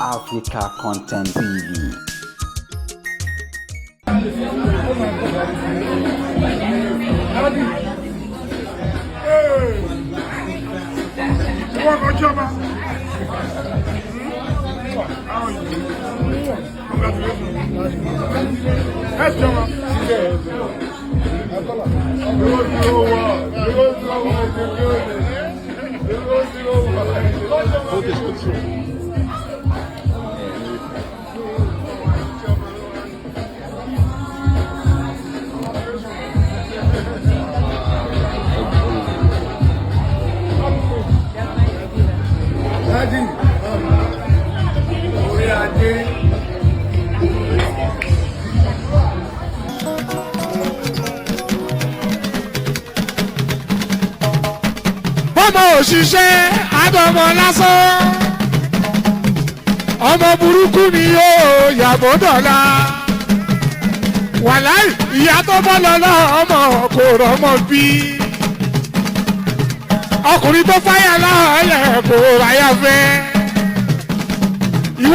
Africa Content TV. ọmọ òṣìṣẹ́ àdọ̀mọ̀ lásán ọmọ burúkú ni yóò yàgò dọ̀la wàláì ìyá tó bọ́ lọ́lọ́ ọmọ kò rọ́mọ bí ọkùnrin tó fáyà lọ́ọ̀lẹ̀ kò ráyà fẹ́.